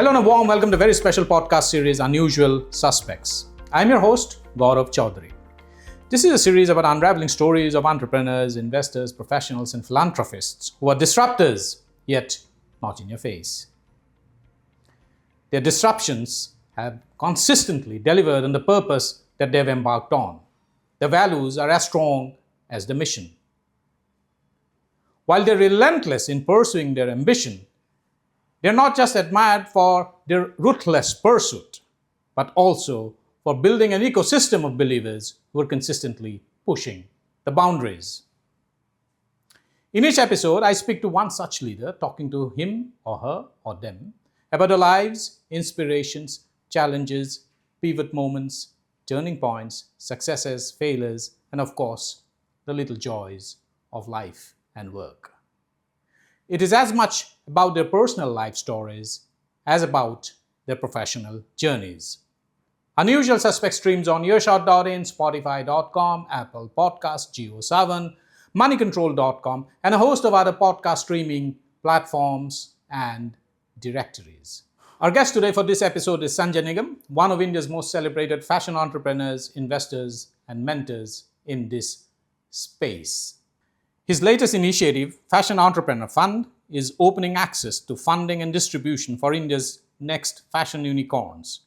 Hello and a warm welcome to a very special podcast series, Unusual Suspects. I'm your host, Gaurav Choudhury. This is a series about unraveling stories of entrepreneurs, investors, professionals, and philanthropists who are disruptors, yet not in your face. Their disruptions have consistently delivered on the purpose that they've embarked on. Their values are as strong as the mission. While they're relentless in pursuing their ambition, they're not just admired for their ruthless pursuit, but also for building an ecosystem of believers who are consistently pushing the boundaries. In each episode, I speak to one such leader, talking to him or her or them about their lives, inspirations, challenges, pivot moments, turning points, successes, failures, and of course, the little joys of life and work. It is as much about their personal life stories as about their professional journeys. Unusual Suspect streams on earshot.in, spotify.com, Apple Podcasts, Geo7, moneycontrol.com, and a host of other podcast streaming platforms and directories. Our guest today for this episode is Sanjay Nigam, one of India's most celebrated fashion entrepreneurs, investors, and mentors in this space. His latest initiative, Fashion Entrepreneur Fund, is opening access to funding and distribution for India's next fashion unicorns.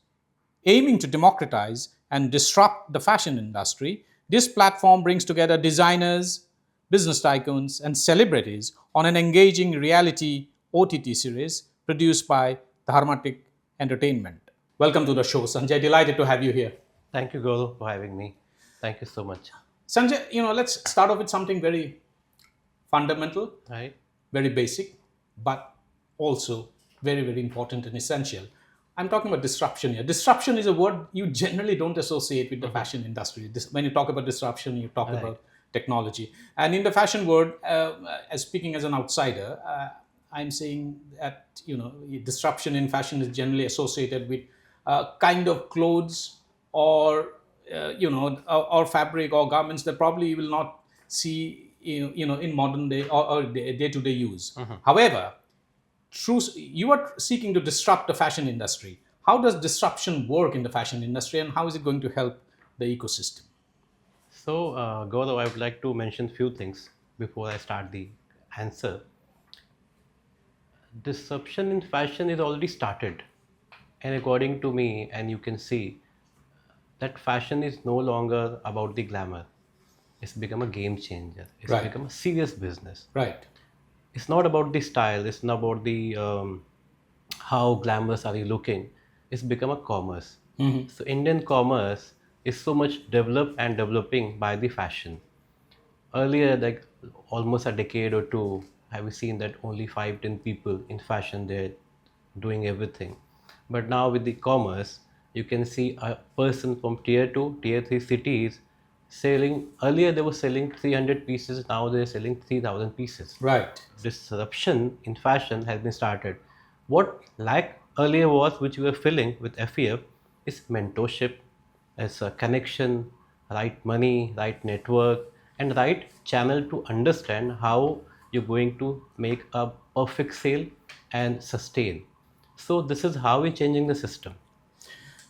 Aiming to democratize and disrupt the fashion industry, this platform brings together designers, business tycoons, and celebrities on an engaging reality OTT series produced by Dharmatic Entertainment. Welcome to the show, Sanjay. Delighted to have you here. Thank you, Gaurav, for having me. Thank you so much. Sanjay, let's start off with something very fundamental, Right? very basic, but also very, very important and essential. I'm talking about disruption here. Disruption is a word you generally don't associate with the fashion industry. When you talk about disruption, you talk about technology. And in the fashion world, as speaking as an outsider, I'm saying that disruption in fashion is generally associated with kind of clothes or or fabric or garments that probably you will not see in modern day or day-to-day use. However, you are seeking to disrupt the fashion industry. How does disruption work in the fashion industry, and how is it going to help the ecosystem? So, Gaurav, I would like to mention few things before I start the answer. Disruption in fashion is already started. And according to me, and you can see that fashion is no longer about the glamour. It's become a game changer. It's Right. become a serious business. Right. It's not about the style. It's not about the how glamorous are you looking. It's become a commerce. So Indian commerce is so much developed and developing by the fashion. Earlier, like almost a decade or two, have we seen that only 5-10 people in fashion they're doing everything. But now with the commerce, you can see a person from tier 2, tier 3 cities selling. Earlier they were selling 300 pieces, now they're selling 3,000 pieces. Right. Disruption in fashion has been started. What lack earlier was, which we were filling with FEF, is mentorship, as a connection, right money, right network, and right channel to understand how you're going to make a perfect sale and sustain. So this is how we're changing the system.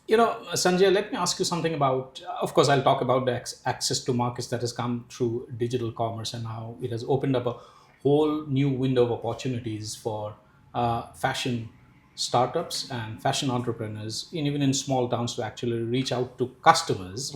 Sanjay, let me ask you something about, of course, I'll talk about the access to markets that has come through digital commerce and how it has opened up a whole new window of opportunities for fashion startups and fashion entrepreneurs, even in small towns, to actually reach out to customers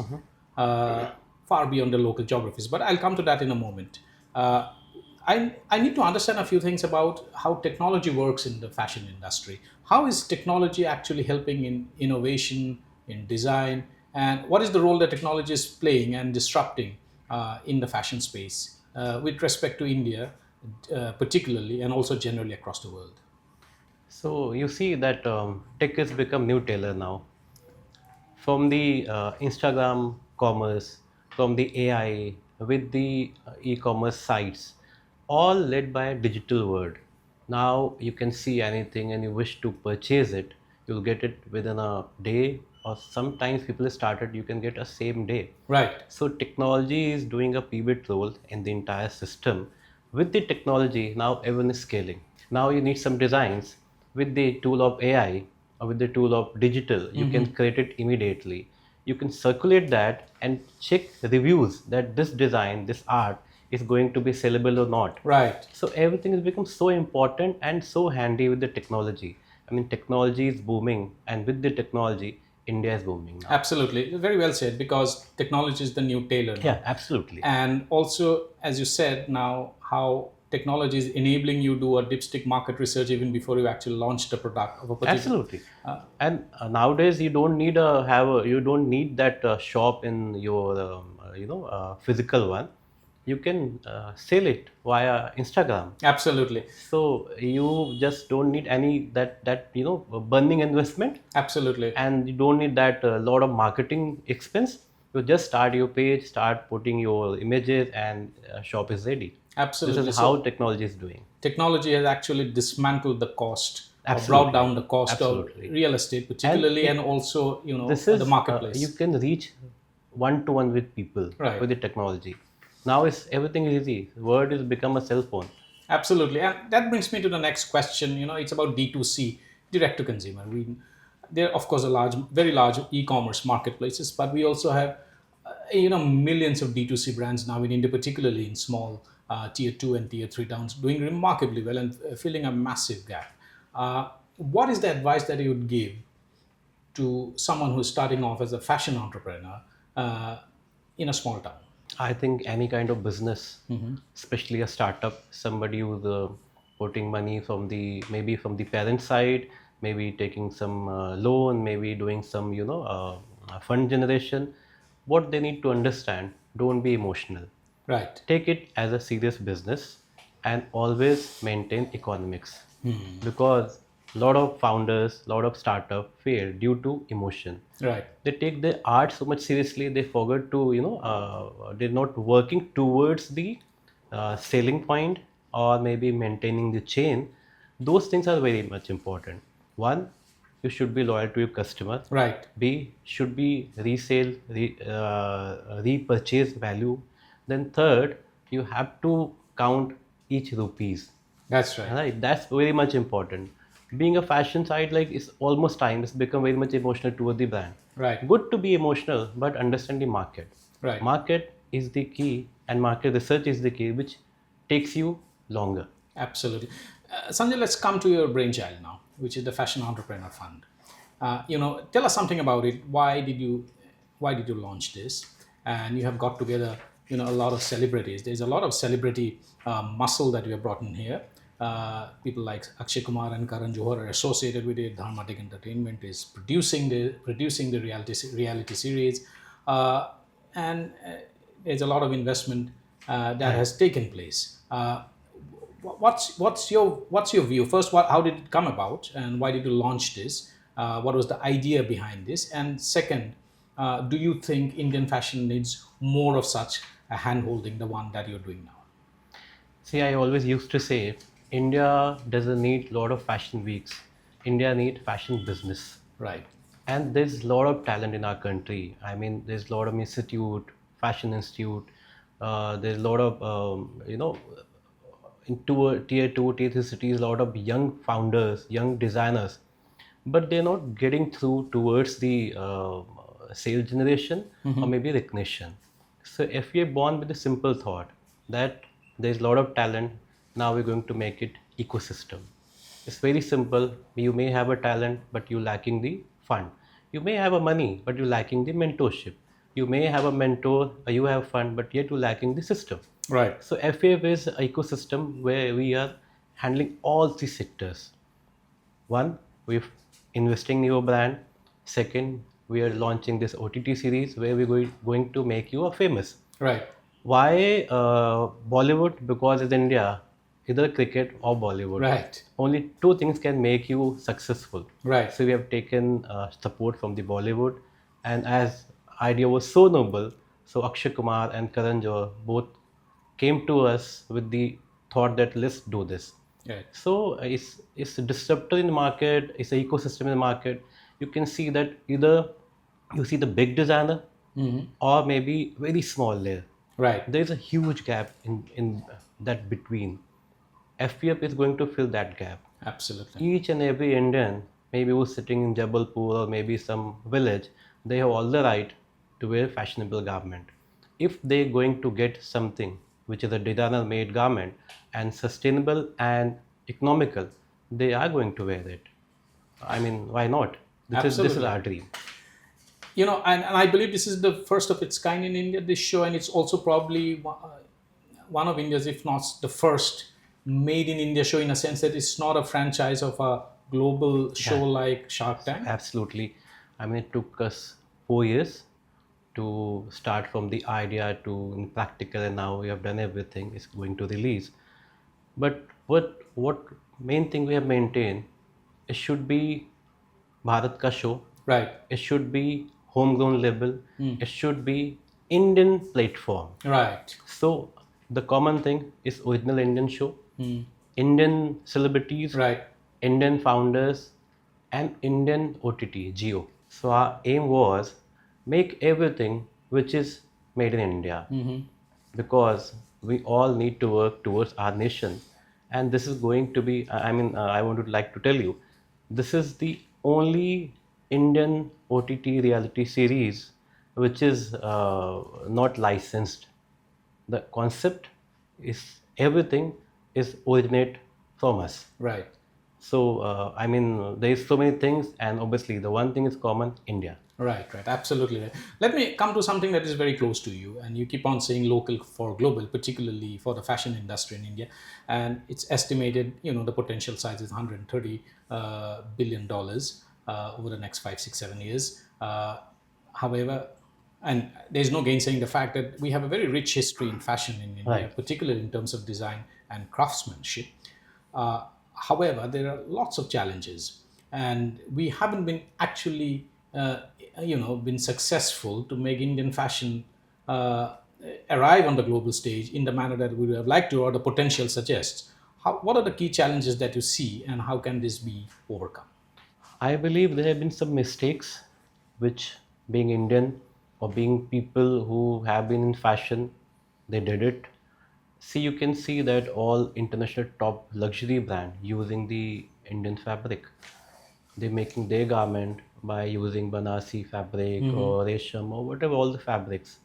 far beyond the local geographies. But I'll come to that in a moment. I need to understand a few things about how technology works in the fashion industry. How is technology actually helping in innovation, in design, and what is the role that technology is playing and disrupting in the fashion space with respect to India, particularly, and also generally across the world? So you see that tech has become new tailor now. From the Instagram commerce, from the AI, with the e-commerce sites, all led by a digital world. Now you can see anything and you wish to purchase it, you'll get it within a day, or sometimes people started you can get a same day. Right. So technology is doing a pivot role in the entire system. With the technology, now everyone is scaling. Now you need some designs. With the tool of AI, with the tool of digital, you can create it immediately. You can circulate that and check reviews that this design, this art is going to be sellable or not. Right. So everything has become so important and so handy with the technology. I mean, technology is booming, and with the technology, India is booming now. Absolutely. Very well said, because technology is the new tailor now. Yeah, absolutely. And also, as you said, now how technology is enabling you to do a dipstick market research even before you actually launch the product of a particular. Absolutely. And nowadays you don't need you don't need that shop in your physical one. You can sell it via Instagram. Absolutely. So you just don't need any that burning investment, Absolutely. and you don't need that lot of marketing expense. You just start your page, start putting your images, and shop is ready. Absolutely. This is how technology is doing. Technology has actually dismantled the cost, or Absolutely. brought down the cost Absolutely. of real estate, particularly, and also This is the marketplace. you can reach one to one with people Right. with the technology. Now is everything is easy. Word is become a cell phone. Absolutely, and that brings me to the next question. It's about D2C, direct to consumer. There, of course, very large e-commerce marketplaces, but we also have, millions of D2C brands now in India, particularly in small tier 2 and tier 3 towns, doing remarkably well and filling a massive gap. What is the advice that you would give to someone who's starting off as a fashion entrepreneur in a small town? I think any kind of business, especially a startup, somebody who's putting money from the parent side, maybe taking some loan, maybe doing some fund generation. What they need to understand: don't be emotional. Right. Take it as a serious business and always maintain economics, because a lot of founders, a lot of startup fail due to emotion. Right. They take the art so much seriously, they forget to they're not working towards the selling point, or maybe maintaining the chain. Those things are very much important. One, you should be loyal to your customer. Right. B, should be resale, repurchase value. Then third, you have to count each rupees. That's right. Right, that's very much important. Being a fashion site, like, it's almost time. It's become very much emotional toward the brand. Right. Good to be emotional, but understand the market. Right. Market is the key, and market research is the key, which takes you longer. Absolutely. Sanjay, let's come to your brainchild now, which is the Fashion Entrepreneur Fund. Tell us something about it. Why did you launch this? And you have got together, a lot of celebrities. There's a lot of celebrity muscle that you have brought in here. People like Akshay Kumar and Karan Johar are associated with it. Dharmatic Entertainment is producing the reality series, and there's a lot of investment that has taken place. What's your view? First, how did it come about, and why did you launch this? What was the idea behind this? And second, do you think Indian fashion needs more of such a hand-holding, the one that you're doing now? See, I always used to say, India doesn't need a lot of fashion weeks. India needs fashion business. Right. And there's a lot of talent in our country. I mean, there's a lot of fashion institute. There's a lot of, in tier 2, tier 3 cities, a lot of young founders, young designers. But they're not getting through towards the sales generation or maybe recognition. So if we are born with a simple thought that there's a lot of talent, now we're going to make it ecosystem. It's very simple. You may have a talent, but you're lacking the fund. You may have a money, but you're lacking the mentorship. You may have a mentor, you have fund, but yet you're lacking the system. Right. So FAF is an ecosystem where we are handling all three sectors. One, we're investing in your brand. Second, we are launching this OTT series where we're going to make you a famous. Right. Why Bollywood? Because in India, either cricket or Bollywood. Right. Only two things can make you successful. Right. So we have taken support from the Bollywood, and as idea was so noble, so Akshay Kumar and Karan Johar both came to us with the thought that let's do this. Right. So it's a disruptor in the market. It's an ecosystem in the market. You can see that either you see the big designer or maybe very small layer. Right. There is a huge gap in that between. FPF is going to fill that gap. Absolutely. Each and every Indian maybe who's sitting in Jabalpur or maybe some village, they have all the right to wear fashionable garment. If they're going to get something which is a designer made garment and sustainable and economical, they are going to wear it. I mean, why not? This is Absolutely. our dream. And I believe this is the first of its kind in India, this show, and it's also probably one of India's, if not the first, made in India show, in a sense that it's not a franchise of a global show Yeah, like Shark Tank. absolutely. I mean, it took us 4 years to start from the idea to in practical, and now we have done everything. It's going to release. But what main thing we have maintained? It should be Bharat ka show. Right, It should be homegrown label. It should be Indian platform. right, So the common thing is original Indian show, Indian celebrities, right, Indian founders, and Indian OTT Geo. So our aim was make everything which is made in India, because we all need to work towards our nation, and this is going to be. I want to like to tell you, this is the only Indian OTT reality series which is not licensed. The concept is everything is originate from us. right. So there is so many things, and obviously the one thing is common: India. Right, right, absolutely right. Let me come to something that is very close to you, and you keep on saying local for global, particularly for the fashion industry in India, and it's estimated, the potential size is 130 billion dollars over the next 5, 6, 7 years. However, and there's no gainsaying the fact that we have a very rich history in fashion in India, Right. particularly in terms of design and craftsmanship. Uh, However, there are lots of challenges, and we haven't been actually, been successful to make Indian fashion uh, arrive on the global stage in the manner that we would have liked to, or the potential suggests. What are the key challenges that you see, and how can this be overcome? I believe there have been some mistakes, which being Indian or being people who have been in fashion, they did it. See, you can see that all international top luxury brand using the Indian fabric. They're making their garment by using Banasi fabric or Resham or whatever, all the fabrics.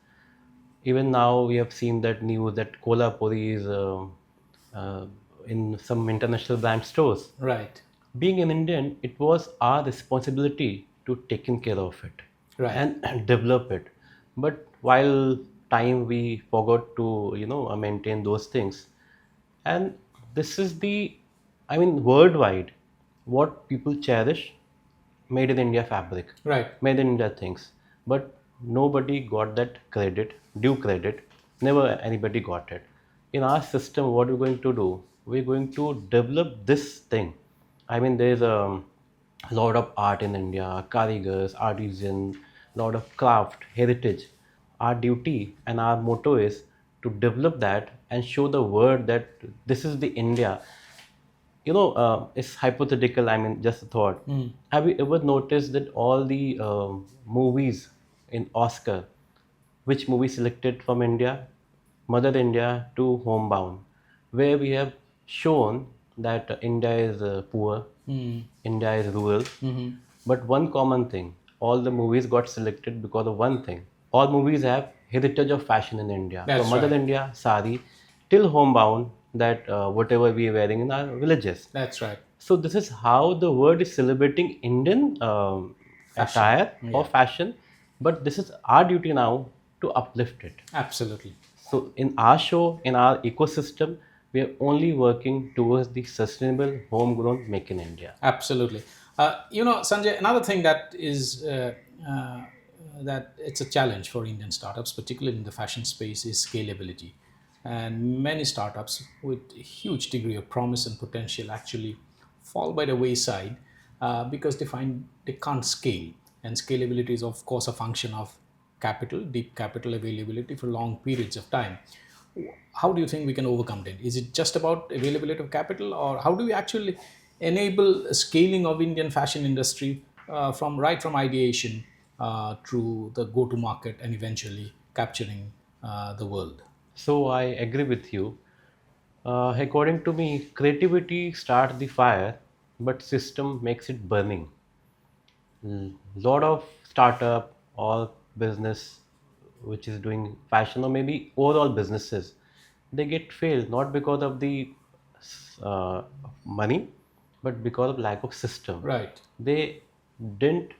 Even now, we have seen that news that Kolhapuri is uh, in some international brand stores. Right, Being an Indian, it was our responsibility to taking care of it right, and develop it. But while time we forgot to maintain those things, and this is the, I mean, worldwide, what people cherish, made in India fabric, right. made in India things, but nobody got that credit, due credit. Never anybody got it. In our system, what we're going to do? We're going to develop this thing. I mean, there's a lot of art in India, karigars, artisan, lot of craft, heritage. Our duty and our motto is to develop that and show the world that this is the India. It's hypothetical. I mean, just a thought. Have you ever noticed that all the movies in Oscar, which movie selected from India? Mother India to Homebound, where we have shown that India is poor, India is rural, but one common thing, all the movies got selected because of one thing. All movies have heritage of fashion in India, from That's Mother right. India, sari, till Homebound, that whatever we are wearing in our villages. That's right. So this is how the world is celebrating Indian Fashion. attire or Yeah, fashion, but this is our duty now to uplift it. absolutely. So in our show, in our ecosystem, we are only working towards the sustainable homegrown make in India. Absolutely. Sanjay, another thing that is that it's a challenge for Indian startups, particularly in the fashion space, is scalability. And many startups with a huge degree of promise and potential actually fall by the wayside because they find they can't scale. And scalability is, of course, a function of capital, deep capital availability for long periods of time. How do you think we can overcome that? Is it just about availability of capital, or how do we actually enable scaling of Indian fashion industry from ideation through the go-to market and eventually capturing the world? So I agree with you. According to me, creativity starts the fire, but system makes it burning. Lot of startup or business which is doing fashion or maybe overall businesses, they get failed not because of the uh, money, but because of lack of system. Right. They didn't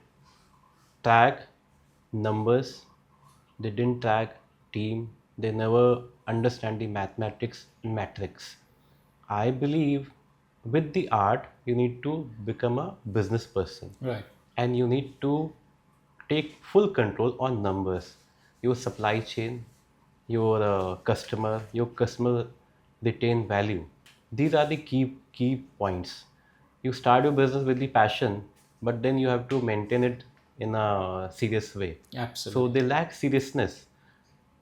track numbers, they didn't track team, they never understand the mathematics and metrics. I believe with the art, you need to become a business person Right. and you need to take full control on numbers, your supply chain, your customer retain value. These are the key points. You start your business with the passion, but then you have to maintain it in a serious way. So Absolutely. they lack seriousness.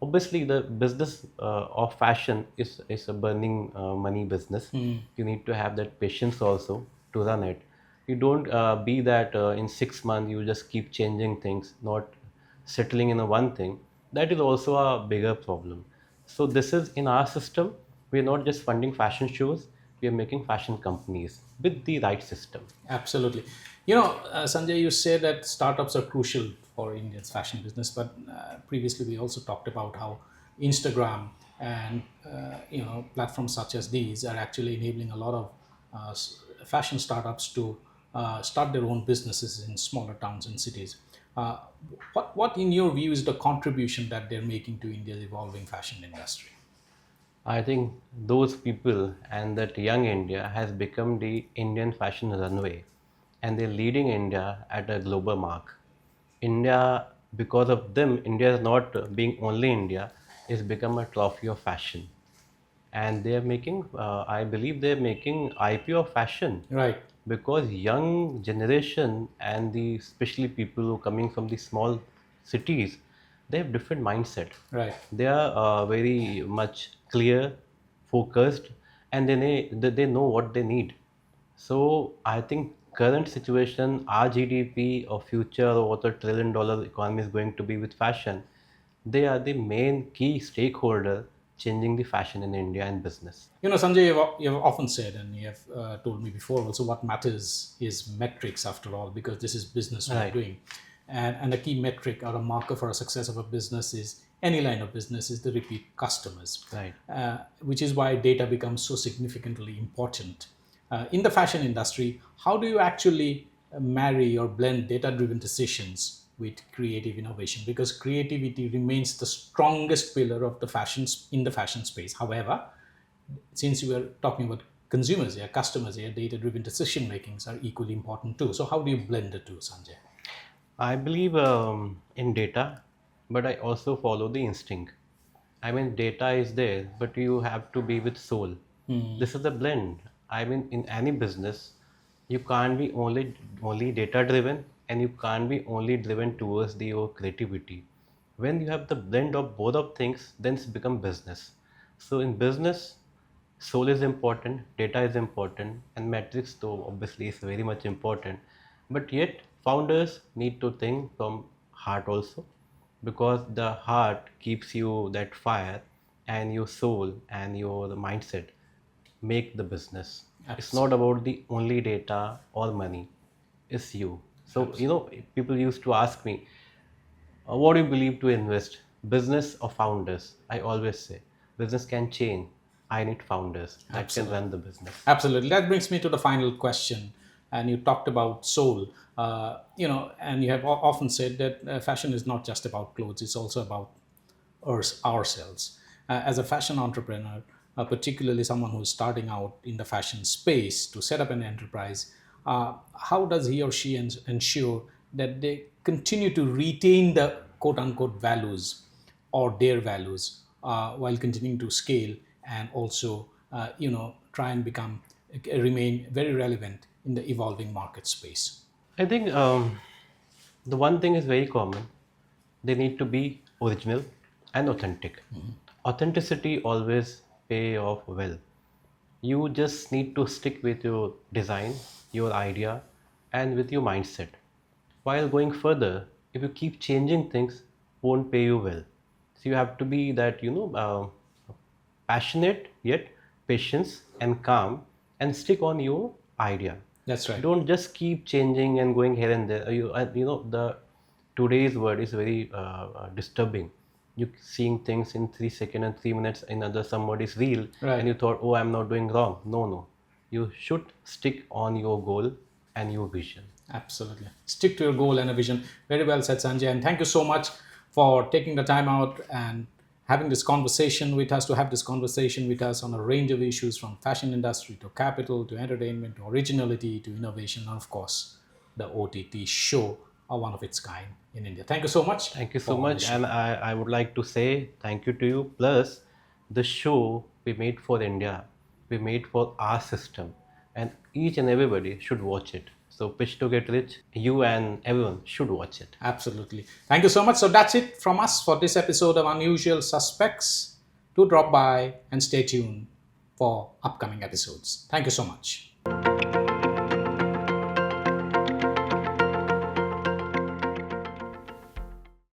Obviously, the business of fashion is a burning money business. You need to have that patience also to run it. You don't be that in 6 months you just keep changing things, not settling in a one thing. That is also a bigger problem. So this is in our system. We are not just funding fashion shows. We are making fashion companies with the right system. Absolutely. Sanjay, you said that startups are crucial for India's fashion business, but previously we also talked about how Instagram and platforms such as these are actually enabling a lot of fashion startups to start their own businesses in smaller towns and cities. Uh, what, in your view, is the contribution that they're making to India's evolving fashion industry? I think those people and that young India has become the Indian fashion runway and they're leading India at a global mark. India, because of them, India is not being only India, is become a trophy of fashion. And they are making, I believe they're making IP of fashion Right. because young generation and the especially people who are coming from the small cities, they have different mindset. Right. They are very much clear, focused, and they know what they need. So I think current situation, our GDP or future or what $1 trillion economy is going to be with fashion, they are the main key stakeholder changing the fashion in India and business. Sanjay, you've often said, and you have told me before also, what matters is metrics after all, because this is business we are Right, doing. And a key metric or a marker for a success of a business is any line of business is the repeat customers, right. which is why data becomes so significantly important. In the fashion industry, how do you actually marry or blend data driven decisions with creative innovation? Because creativity remains the strongest pillar of the in the fashion space. However, since we are talking about consumers here, customers here, data driven decision makings are equally important too. So, how do you blend the two, Sanjay? I believe in data, but I also follow the instinct. I mean, data is there, but you have to be with soul. This is a blend. I mean, in any business, you can't be only data driven, and you can't be only driven towards your creativity. When you have the blend of both of things, then it's become business. So in business, soul is important, data is important, and metrics though obviously is very much important. But yet founders need to think from heart also, because the heart keeps you that fire, and your soul and your mindset make the business. It's not Absolutely. about the only data or money, it's you. So Absolutely. people used to ask me, what do you believe to invest? Business or founders? I always say, business can change. I need founders that can Absolutely. run the business. Absolutely. That brings me to the final question. And you talked about soul, and you have often said that fashion is not just about clothes, it's also about ourselves. As a fashion entrepreneur, particularly someone who's starting out in the fashion space to set up an enterprise, how does he or she ensure that they continue to retain the quote unquote values or their values while continuing to scale and also, try and remain very relevant in the evolving market space? I think the one thing is very common. They need to be original and authentic. Authenticity always pay off well. You just need to stick with your design, your idea, and with your mindset. While going further, if you keep changing things, won't pay you well. So you have to be that passionate yet patience and calm, and stick on your idea. That's right. Don't just keep changing and going here and there. You know, the today's word is very disturbing. You seeing things in 3 seconds and 3 minutes in other somebody's reel, Right. and you thought, oh, I'm not doing wrong. No, no, you should stick on your goal and your vision. Absolutely. Stick to your goal and a vision. Very well said, Sanjay. And thank you so much for taking the time out and having this conversation with us, to have this conversation with us on a range of issues, from fashion industry to capital to entertainment to originality to innovation, and of course, the OTT show are one of its kind in India. Thank you so much Thank you so for much, this and show. I would like to say thank you to you. Plus, the show we made for India, we made for our system, and each and everybody should watch it. So, Pitch to Get Rich, you and everyone should watch it. Absolutely. Thank you so much. So that's it from us for this episode of Unusual Suspects. Do drop by and stay tuned for upcoming episodes. Thank you so much.